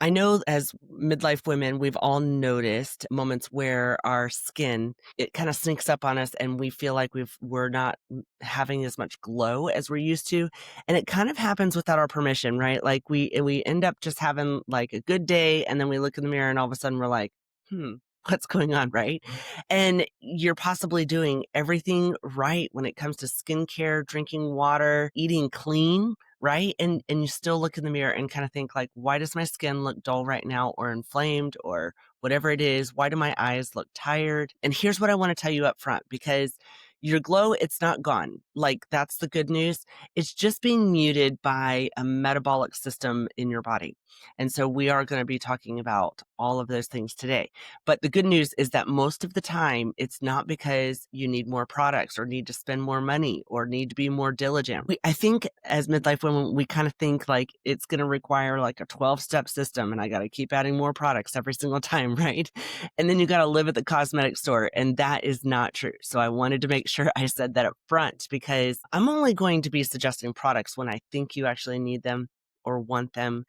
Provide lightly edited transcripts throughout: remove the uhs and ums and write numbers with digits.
I know as midlife women, we've all noticed moments where our skin, it kind of sneaks up on us and we feel like we're not having as much glow as we're used to. And it kind of happens without our permission, right? Like we end up just having like a good day and then we look in the mirror and all of a sudden we're like, hmm, what's going on, right? And you're possibly doing everything right when it comes to skincare, drinking water, eating clean, right? And you still look in the mirror and kind of think like, why does my skin look dull right now or inflamed or whatever it is? Why do my eyes look tired? And here's what I want to tell you up front, because your glow, it's not gone. Like, that's the good news. It's just being muted by a metabolic system in your body. And so we are going to be talking about all of those things today. But the good news is that most of the time, it's not because you need more products or need to spend more money or need to be more diligent. I think as midlife women, we kind of think like it's going to require like a 12-step system and I got to keep adding more products every single time, right? And then you got to live at the cosmetic store. And that is not true. So I wanted to make sure I said that up front, because I'm only going to be suggesting products when I think you actually need them or want them.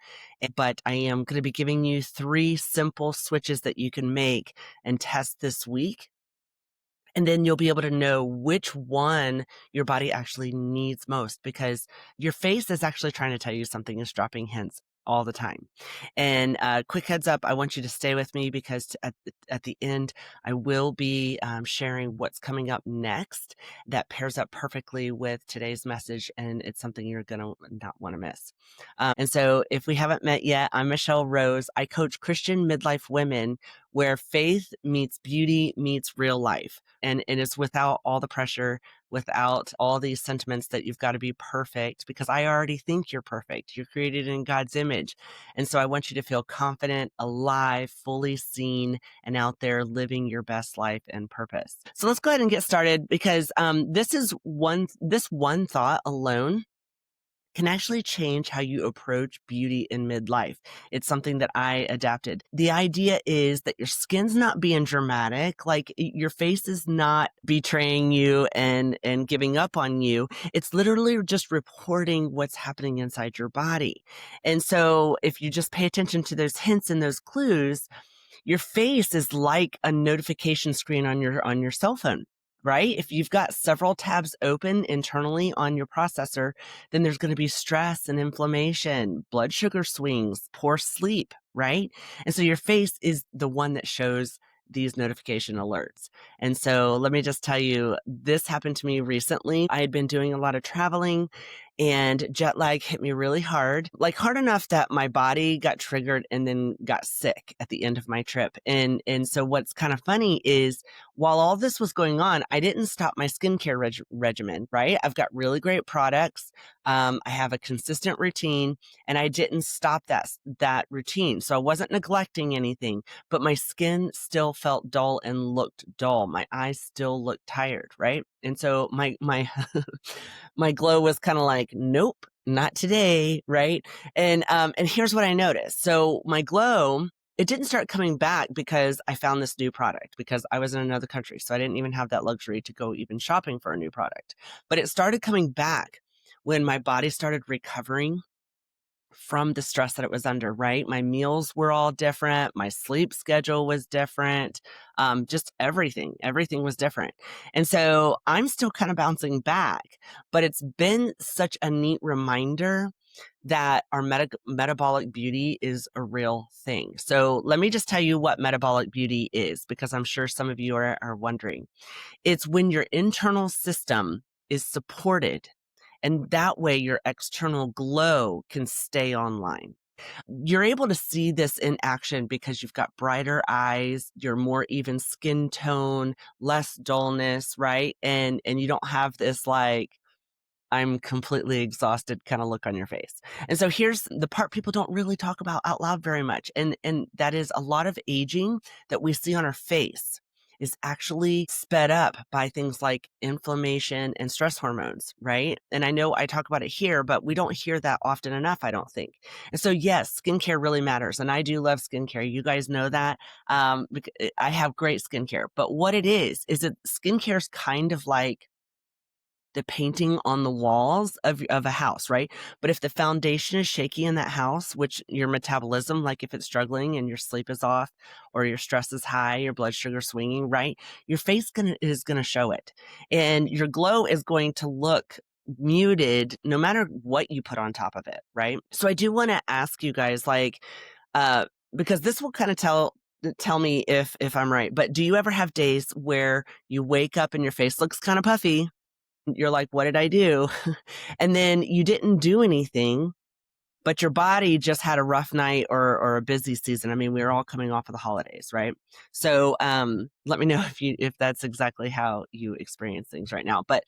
But I am going to be giving you 3 simple switches that you can make and test this week. And then you'll be able to know which one your body actually needs most, because your face is actually trying to tell you something. Is dropping hints all the time. And quick heads up, I want you to stay with me because at the end, I will be sharing what's coming up next that pairs up perfectly with today's message. And it's something you're going to not want to miss. And so if we haven't met yet, I'm Michelle Rose. I coach Christian midlife women where faith meets beauty meets real life. And it's without all the pressure, without all these sentiments that you've got to be perfect, because I already think you're perfect. You're created in God's image. And so I want you to feel confident, alive, fully seen, and out there living your best life and purpose. So let's go ahead and get started, because this one thought alone can actually change how you approach beauty in midlife. It's something that I adapted. The idea is that your skin's not being dramatic, like your face is not betraying you and giving up on you. It's literally just reporting what's happening inside your body. And so if you just pay attention to those hints and those clues, your face is like a notification screen on your cell phone, right? If you've got several tabs open internally on your processor, then there's going to be stress and inflammation, blood sugar swings, poor sleep, right? And so your face is the one that shows these notification alerts. And so let me just tell you, this happened to me recently. I had been doing a lot of traveling and jet lag hit me really hard, like hard enough that my body got triggered and then got sick at the end of my trip. And so what's kind of funny is while all this was going on, I didn't stop my skincare regimen, right? I've got really great products. I have a consistent routine and I didn't stop that routine. So I wasn't neglecting anything, but my skin still felt dull and looked dull. My eyes still looked tired, right? And so my my glow was kind of like, nope, not today, right? And here's what I noticed. So my glow, it didn't start coming back because I found this new product, because I was in another country. So I didn't even have that luxury to go even shopping for a new product. But it started coming back when my body started recovering from the stress that it was under, right? My meals were all different. My sleep schedule was different. Just everything was different. And so I'm still kind of bouncing back, but it's been such a neat reminder that our metabolic beauty is a real thing. So let me just tell you what metabolic beauty is, because I'm sure some of you are wondering. It's when your internal system is supported, and that way your external glow can stay online. You're able to see this in action because you've got brighter eyes, you're more even skin tone, less dullness, right? And you don't have this like, I'm completely exhausted kind of look on your face. And so here's the part people don't really talk about out loud very much. And that is a lot of aging that we see on our face is actually sped up by things like inflammation and stress hormones, right? And I know I talk about it here, but we don't hear that often enough, I don't think. And so yes, skincare really matters. And I do love skincare. You guys know that. I have great skincare, but what it is that skincare is kind of like the painting on the walls of a house, right? But if the foundation is shaky in that house, which your metabolism, like if it's struggling and your sleep is off or your stress is high, your blood sugar swinging, right? Your face is gonna show it. And your glow is going to look muted no matter what you put on top of it, right? So I do want to ask you guys, like, uh, because this will kind of tell me if I'm right, but do you ever have days where you wake up and your face looks kind of puffy? You're like, what did I do? And then you didn't do anything, but your body just had a rough night or a busy season. I mean, we were all coming off of the holidays, right? So let me know if that's exactly how you experience things right now. But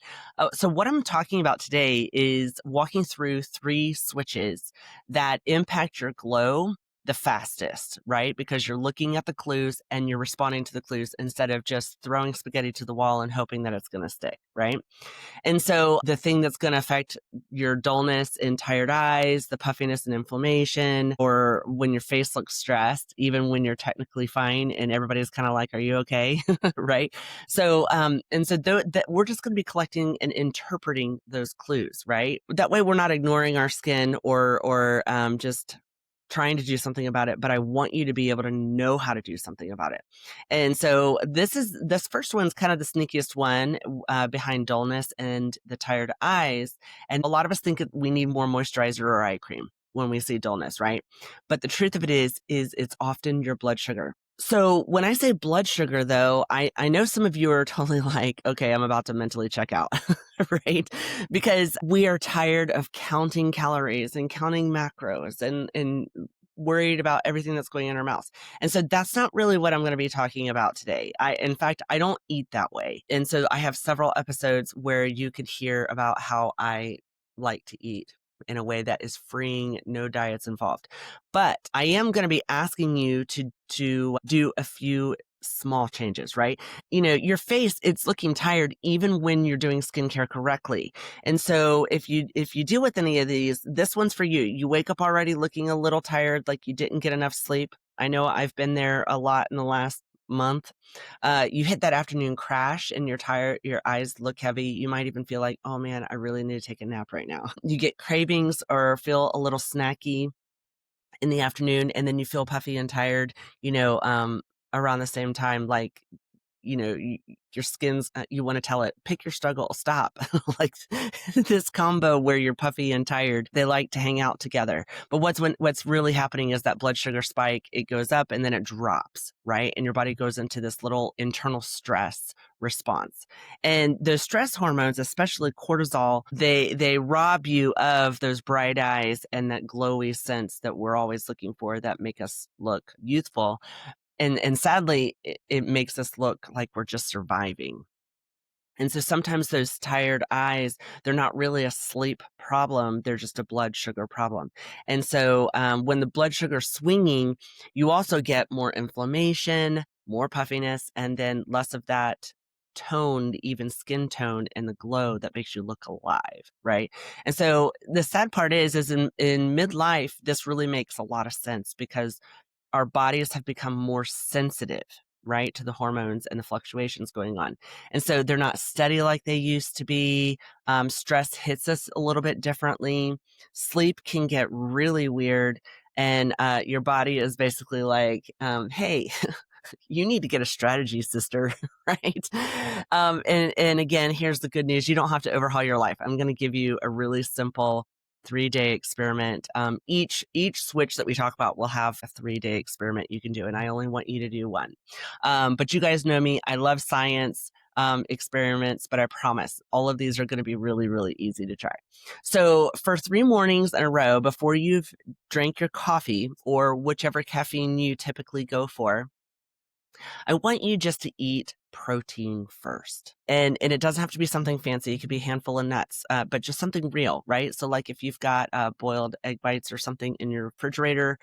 so what I'm talking about today is walking through 3 switches that impact your glow the fastest, right? Because you're looking at the clues and you're responding to the clues instead of just throwing spaghetti to the wall and hoping that it's going to stick, right? And so the thing that's going to affect your dullness and tired eyes, the puffiness and inflammation, or when your face looks stressed, even when you're technically fine and everybody's kind of like, are you okay? Right? So, that we're just going to be collecting and interpreting those clues, right? That way we're not ignoring our skin or just trying to do something about it, but I want you to be able to know how to do something about it. And so this first one's kind of the sneakiest one behind dullness and the tired eyes. And a lot of us think we need more moisturizer or eye cream when we see dullness, right? But the truth of it is it's often your blood sugar. So when I say blood sugar, though, I know some of you are totally like, okay, I'm about to mentally check out, right? Because we are tired of counting calories and counting macros and worried about everything that's going in our mouths. And so that's not really what I'm going to be talking about today. In fact, I don't eat that way. And so I have several episodes where you could hear about how I like to eat in a way that is freeing, no diets involved. But I am going to be asking you to do a few small changes, right? You know, your face, it's looking tired even when you're doing skincare correctly. And so if you deal with any of these, this one's for you. You wake up already looking a little tired, like you didn't get enough sleep. I know I've been there a lot in the last month. You hit that afternoon crash and you're tired, your eyes look heavy. You might even feel like, oh man, I really need to take a nap right now. You get cravings or feel a little snacky in the afternoon, and then you feel puffy and tired, around the same time, like, your skin's, you want to tell it, pick your struggle, stop. Like this combo where you're puffy and tired, they like to hang out together. But what's really happening is that blood sugar spike, it goes up and then it drops, right? And your body goes into this little internal stress response. And those stress hormones, especially cortisol, they rob you of those bright eyes and that glowy sense that we're always looking for that make us look youthful. And sadly, it makes us look like we're just surviving. And so sometimes those tired eyes, they're not really a sleep problem. They're just a blood sugar problem. And so when the blood sugar's swinging, you also get more inflammation, more puffiness, and then less of that toned, even skin tone and the glow that makes you look alive, right? And so the sad part is in midlife, this really makes a lot of sense because our bodies have become more sensitive, right, to the hormones and the fluctuations going on. And so they're not steady like they used to be. Stress hits us a little bit differently. Sleep can get really weird. And your body is basically like, hey, you need to get a strategy, sister, right? And again, here's the good news. You don't have to overhaul your life. I'm going to give you a really simple 3-day experiment. Each switch that we talk about will have a 3-day experiment you can do, and I only want you to do one. But you guys know me. I love science experiments, but I promise all of these are going to be really, really easy to try. So for 3 mornings in a row, before you've drank your coffee or whichever caffeine you typically go for, I want you just to eat protein first. And it doesn't have to be something fancy. It could be a handful of nuts, but just something real, right? So like if you've got boiled egg bites or something in your refrigerator,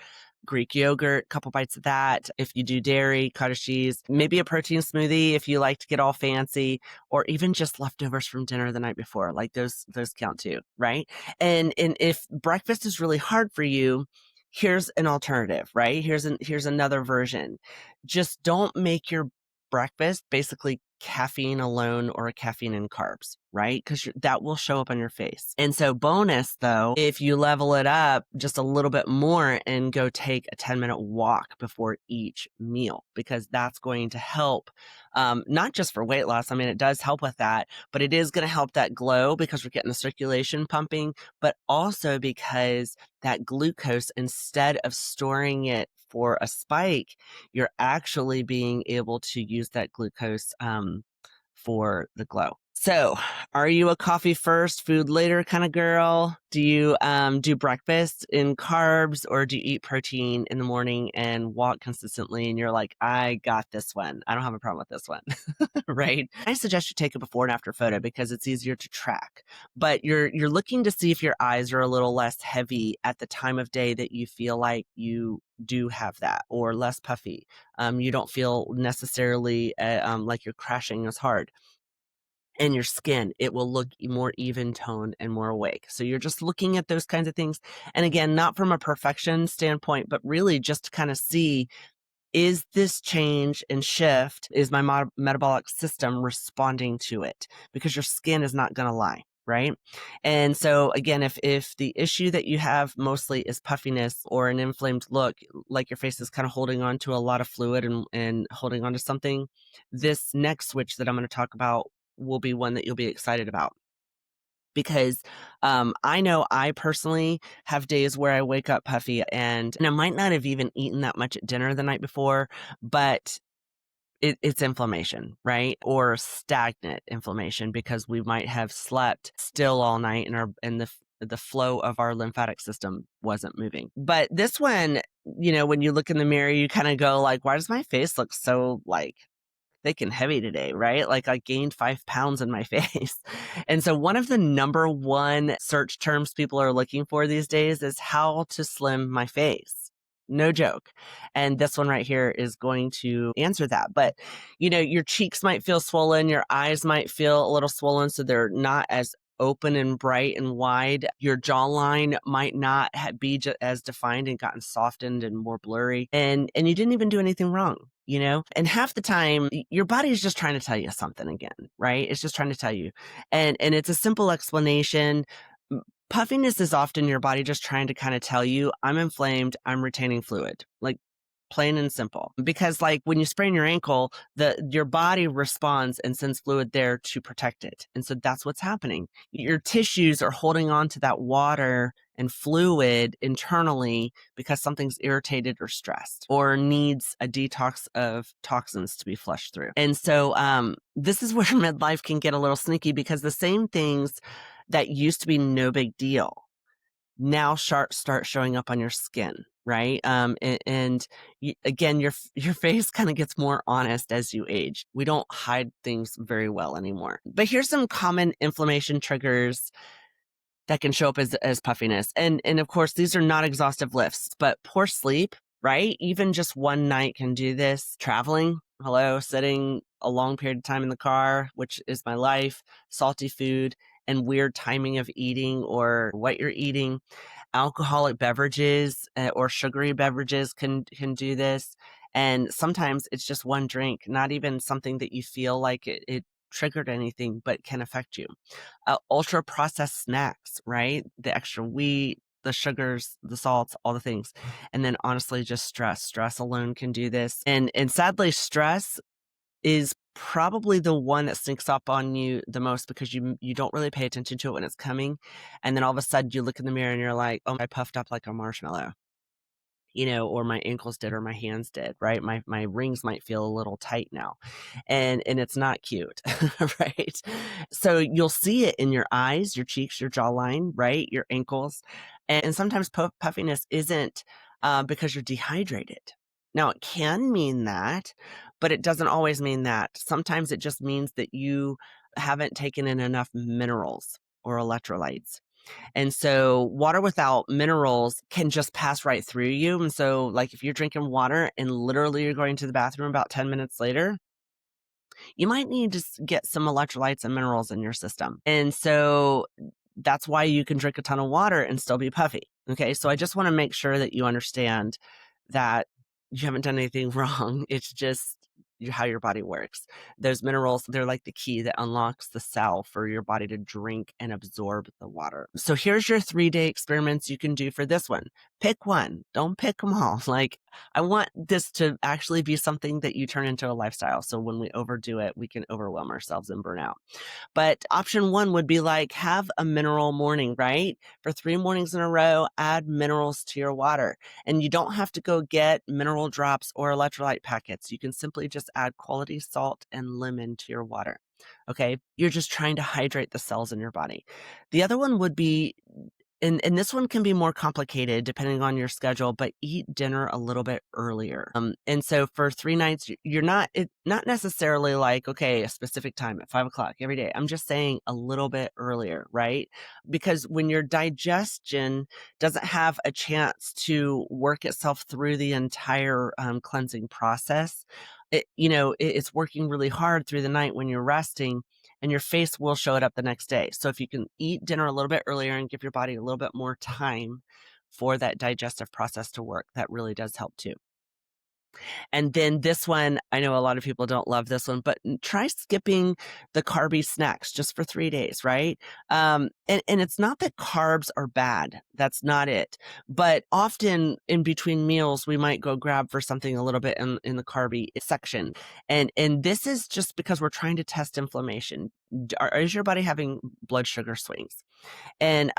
Greek yogurt, couple bites of that. If you do dairy, cottage cheese, maybe a protein smoothie if you like to get all fancy, or even just leftovers from dinner the night before. Like those count too, right? And if breakfast is really hard for you, here's an alternative, right? Here's another version. Just don't make your breakfast basically caffeine alone or caffeine and carbs. right? Because that will show up on your face. And so bonus though, if you level it up just a little bit more and go take a 10-minute walk before each meal, because that's going to help, not just for weight loss. I mean, it does help with that, but it is going to help that glow because we're getting the circulation pumping, but also because that glucose, instead of storing it for a spike, you're actually being able to use that glucose, for the glow. So, are you a coffee first, food later kind of girl? Do you do breakfast in carbs, or do you eat protein in the morning and walk consistently? And you're like, I got this one. I don't have a problem with this one, right? I suggest you take a before and after photo because it's easier to track. But you're looking to see if your eyes are a little less heavy at the time of day that you feel like you do have that, or less puffy. You don't feel necessarily like you're crashing as hard. And your skin, it will look more even toned and more awake. So you're just looking at those kinds of things. And again, not from a perfection standpoint, but really just to kind of see, is this change and shift, is my metabolic system responding to it? Because your skin is not going to lie, right? And so again, if the issue that you have mostly is puffiness or an inflamed look, like your face is kind of holding on to a lot of fluid and holding on to something, this next switch that I'm going to talk about will be one that you'll be excited about. Because I know I personally have days where I wake up puffy and I might not have even eaten that much at dinner the night before, but it's inflammation, right? Or stagnant inflammation, because we might have slept still all night and the flow of our lymphatic system wasn't moving. But this one, when you look in the mirror, you kind of go like, why does my face look so like thick and heavy today, right? Like I gained 5 pounds in my face. And so one of the number one search terms people are looking for these days is how to slim my face. No joke. And this one right here is going to answer that. But, your cheeks might feel swollen, your eyes might feel a little swollen, so they're not as open and bright and wide. Your jawline might not be as defined and gotten softened and more blurry. And you didn't even do anything wrong. And half the time your body is just trying to tell you something again, right? It's just trying to tell you. And it's a simple explanation. Puffiness is often your body just trying to kind of tell you, I'm inflamed, I'm retaining fluid. Like plain and simple. Because like when you sprain your ankle, your body responds and sends fluid there to protect it. And so that's what's happening. Your tissues are holding on to that water and fluid internally because something's irritated or stressed or needs a detox of toxins to be flushed through. And so this is where midlife can get a little sneaky, because the same things that used to be no big deal now start showing up on your skin, right? And again, your face kind of gets more honest as you age. We don't hide things very well anymore. But here's some common inflammation triggers that can show up as puffiness. And of course, these are not exhaustive lists, but poor sleep, right? Even just one night can do this. Traveling, sitting a long period of time in the car, which is my life, salty food, and weird timing of eating or what you're eating. Alcoholic beverages or sugary beverages can do this. And sometimes it's just one drink, not even something that you feel like it triggered anything, but can affect you. Ultra processed snacks, right? The extra wheat, the sugars, the salts, all the things. And then honestly, just stress. Stress alone can do this. And sadly, stress is probably the one that sneaks up on you the most, because you don't really pay attention to it when it's coming. And then all of a sudden you look in the mirror and you're like, oh, I puffed up like a marshmallow, or my ankles did, or my hands did, right? My rings might feel a little tight now. And it's not cute, right? So you'll see it in your eyes, your cheeks, your jawline, right? Your ankles. And sometimes puffiness isn't because you're dehydrated. Now, it can mean that, but it doesn't always mean that. Sometimes it just means that you haven't taken in enough minerals or electrolytes. And so water without minerals can just pass right through you. And so like if you're drinking water and literally you're going to the bathroom about 10 minutes later, you might need to get some electrolytes and minerals in your system. And so that's why you can drink a ton of water and still be puffy. Okay. So I just want to make sure that you understand that you haven't done anything wrong. It's just how your body works. Those minerals, they're like the key that unlocks the cell for your body to drink and absorb the water. So here's your 3-day experiments you can do for this one. Pick one. Don't pick them all. Like, I want this to actually be something that you turn into a lifestyle. So when we overdo it, we can overwhelm ourselves and burn out. But option one would be like, have a mineral morning, right? For 3 mornings in a row, add minerals to your water. And you don't have to go get mineral drops or electrolyte packets. You can simply just add quality salt and lemon to your water. Okay. You're just trying to hydrate the cells in your body. The other one would be, and this one can be more complicated depending on your schedule, but eat dinner a little bit earlier. And so for 3 nights, you're not necessarily like, okay, a specific time at 5 o'clock every day. I'm just saying a little bit earlier, right? Because when your digestion doesn't have a chance to work itself through the entire cleansing process, it's working really hard through the night when you're resting, and your face will show it up the next day. So if you can eat dinner a little bit earlier and give your body a little bit more time for that digestive process to work, that really does help too. And then this one, I know a lot of people don't love this one, but try skipping the carby snacks just for 3 days, right? And it's not that carbs are bad. That's not it. But often in between meals, we might go grab for something a little bit in the carby section. And this is just because we're trying to test inflammation. Is your body having blood sugar swings? And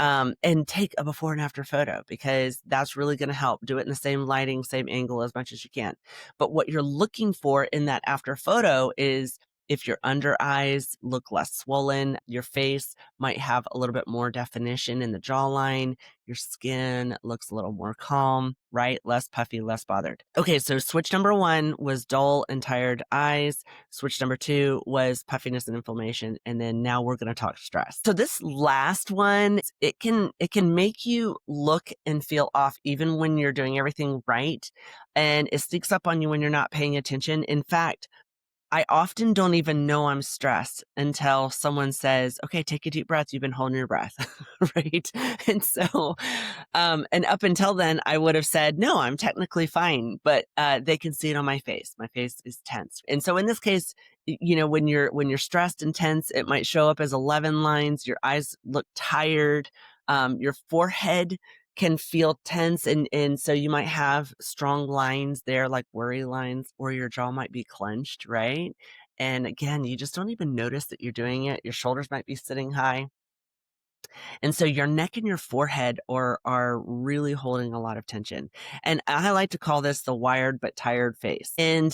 take a before and after photo, because that's really going to help. Do it in the same lighting, same angle as much as you can. But what you're looking for in that after photo is if your under eyes look less swollen, your face might have a little bit more definition in the jawline, your skin looks a little more calm, right? Less puffy, less bothered. Okay, so switch number 1 was dull and tired eyes. Switch number 2 was puffiness and inflammation. And then now we're going to talk stress. So this last one, it can make you look and feel off even when you're doing everything right. And it sneaks up on you when you're not paying attention. In fact, I often don't even know I'm stressed until someone says, okay, take a deep breath. You've been holding your breath, right? And so, and up until then, I would have said, no, I'm technically fine, but they can see it on my face. My face is tense. And so in this case, when you're stressed and tense, it might show up as 11 lines. Your eyes look tired. Your forehead can feel tense, and so you might have strong lines there, like worry lines, or your jaw might be clenched, right? And again, you just don't even notice that you're doing it. Your shoulders might be sitting high. And so your neck and your forehead are really holding a lot of tension. And I like to call this the wired but tired face. And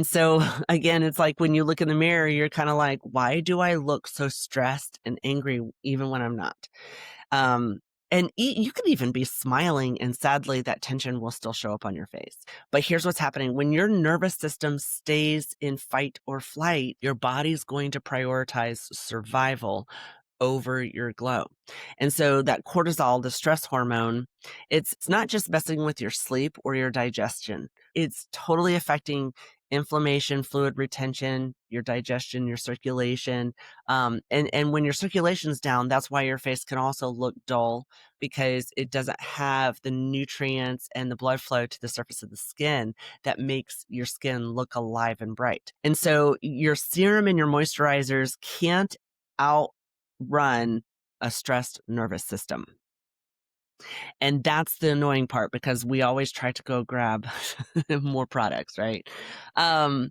so again, it's like when you look in the mirror, you're kind of like, why do I look so stressed and angry even when I'm not? Um, and you can even be smiling, and sadly, that tension will still show up on your face. But here's what's happening. When your nervous system stays in fight or flight, your body's going to prioritize survival over your glow. And so that cortisol, the stress hormone, it's not just messing with your sleep or your digestion. It's totally affecting inflammation, fluid retention, your digestion, your circulation. And when your circulation's down, that's why your face can also look dull, because it doesn't have the nutrients and the blood flow to the surface of the skin that makes your skin look alive and bright. And so your serum and your moisturizers can't outrun a stressed nervous system. And that's the annoying part, because we always try to go grab more products, right? Um,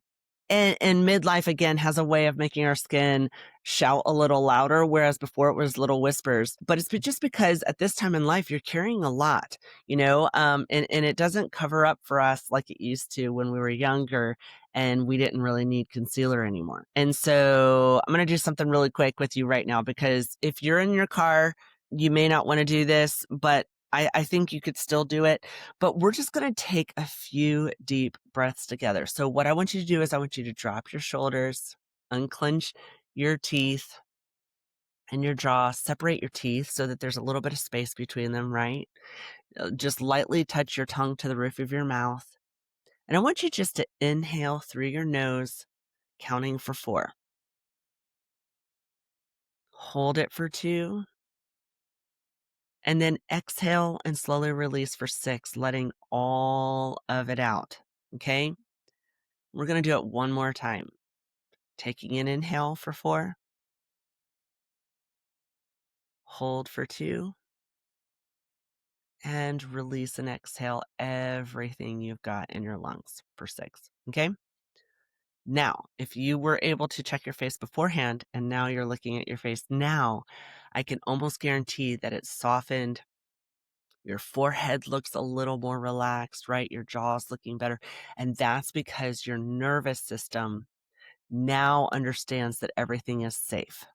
and midlife, again, has a way of making our skin shout a little louder, whereas before it was little whispers. But it's just because at this time in life, you're carrying a lot, and it doesn't cover up for us like it used to when we were younger and we didn't really need concealer anymore. And so I'm going to do something really quick with you right now, because if you're in your car, you may not want to do this, but I think you could still do it. But we're just going to take a few deep breaths together. So what I want you to do is I want you to drop your shoulders, unclench your teeth and your jaw, separate your teeth so that there's a little bit of space between them, right? Just lightly touch your tongue to the roof of your mouth. And I want you just to inhale through your nose, counting for 4. Hold it for 2. And then exhale and slowly release for 6, letting all of it out. Okay. We're going to do it one more time. Taking an inhale for 4, hold for 2, and release and exhale everything you've got in your lungs for 6. Okay? Now, if you were able to check your face beforehand and now you're looking at your face now, I can almost guarantee that it's softened. Your forehead looks a little more relaxed, right? Your jaw's looking better. And that's because your nervous system now understands that everything is safe.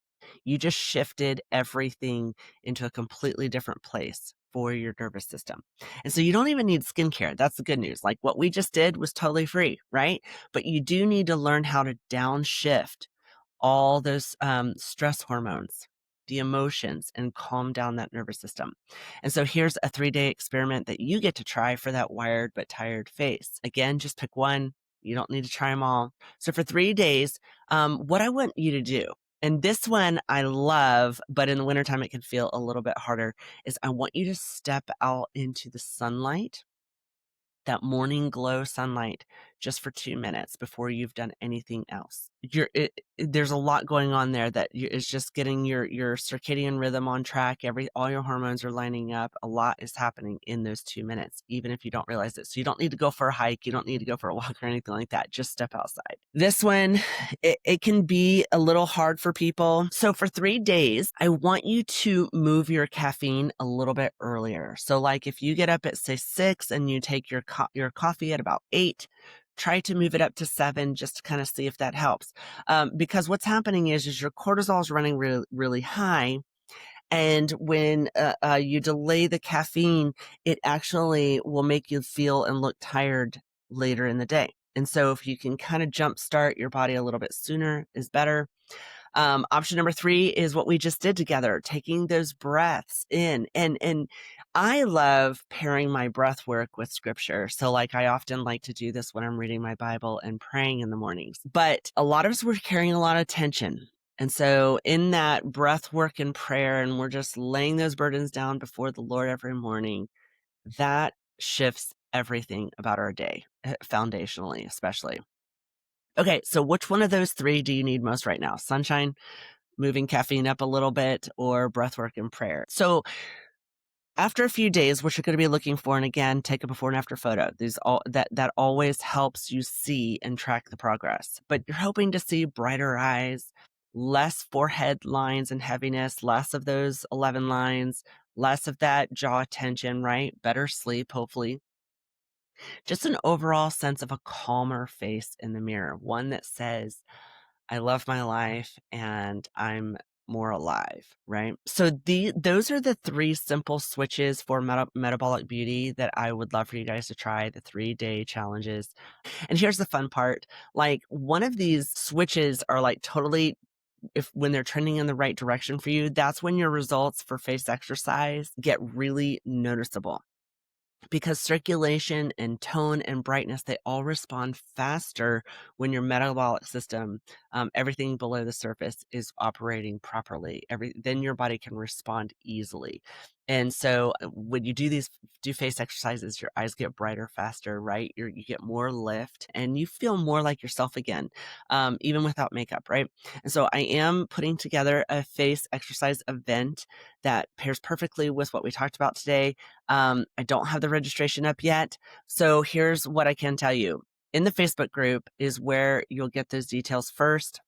You just shifted everything into a completely different place for your nervous system. And so you don't even need skincare. That's the good news. Like what we just did was totally free, right? But you do need to learn how to downshift all those stress hormones, the emotions, and calm down that nervous system. And so here's a 3-day experiment that you get to try for that wired but tired face. Again, just pick one. You don't need to try them all. So for 3 days, what I want you to do, and this one I love, but in the wintertime it can feel a little bit harder, is I want you to step out into the sunlight, that morning glow sunlight, just for 2 minutes before you've done anything else. There's a lot going on there that is just getting your circadian rhythm on track. All your hormones are lining up. A lot is happening in those 2 minutes, even if you don't realize it. So you don't need to go for a hike. You don't need to go for a walk or anything like that. Just step outside. This one, it can be a little hard for people. So for 3 days, I want you to move your caffeine a little bit earlier. So like if you get up at say 6 and you take your coffee at about 8, try to move it up to 7 just to kind of see if that helps. Because what's happening is your cortisol is running really, really high. And when you delay the caffeine, it actually will make you feel and look tired later in the day. And so if you can kind of jumpstart your body a little bit sooner is better. Option number 3 is what we just did together, taking those breaths in. And I love pairing my breath work with scripture. So like I often like to do this when I'm reading my Bible and praying in the mornings. But a lot of us were carrying a lot of tension. And so in that breath work and prayer, and we're just laying those burdens down before the Lord every morning, that shifts everything about our day, foundationally, especially. Okay, so which one of those 3 do you need most right now? Sunshine, moving caffeine up a little bit, or breathwork and prayer? So after a few days, what you're going to be looking for, and again, take a before and after photo. That always helps you see and track the progress. But you're hoping to see brighter eyes, less forehead lines and heaviness, less of those 11 lines, less of that jaw tension, right? Better sleep, hopefully. Just an overall sense of a calmer face in the mirror, one that says, I love my life and I'm more alive, right? So those are the 3 simple switches for metabolic beauty that I would love for you guys to try, the 3-day challenges. And here's the fun part. Like one of these switches are like totally, if when they're trending in the right direction for you, that's when your results for face exercise get really noticeable. Because circulation and tone and brightness, they all respond faster when your metabolic system, everything below the surface is operating properly. Then your body can respond easily. And so when you do face exercises, your eyes get brighter faster, right? You get more lift and you feel more like yourself again, even without makeup, right? And so I am putting together a face exercise event that pairs perfectly with what we talked about today. I don't have the registration up yet. So here's what I can tell you. In the Facebook group is where you'll get those details first.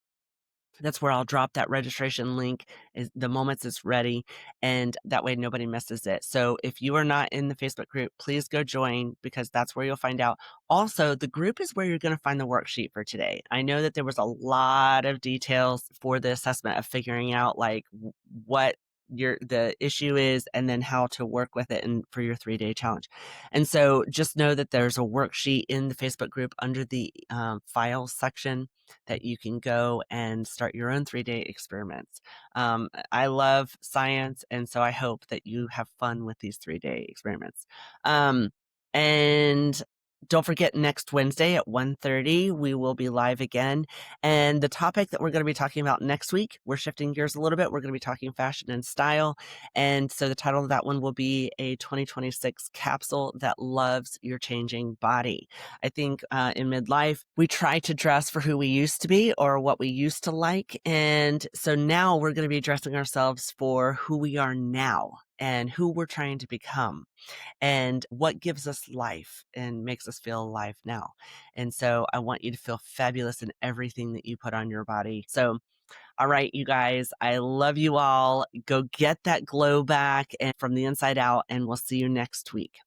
That's where I'll drop that registration link the moments it's ready, and that way nobody misses it. So if you are not in the Facebook group, please go join because that's where you'll find out. Also, the group is where you're going to find the worksheet for today. I know that there was a lot of details for the assessment of figuring out like what the issue is and then how to work with it and for your 3-day challenge. And so just know that there's a worksheet in the Facebook group under the files section that you can go and start your own 3-day experiments. I love science, and so I hope that you have fun with these 3-day experiments. And Don't forget, next Wednesday at 1:30, we will be live again. And the topic that we're going to be talking about next week, we're shifting gears a little bit. We're going to be talking fashion and style. And so the title of that one will be a 2026 capsule that loves your changing body. I think in midlife, we try to dress for who we used to be or what we used to like. And so now we're going to be dressing ourselves for who we are now and who we're trying to become and what gives us life and makes us feel alive now. And so I want you to feel fabulous in everything that you put on your body. So, all right, you guys, I love you all. Go get that glow back and from the inside out, and we'll see you next week.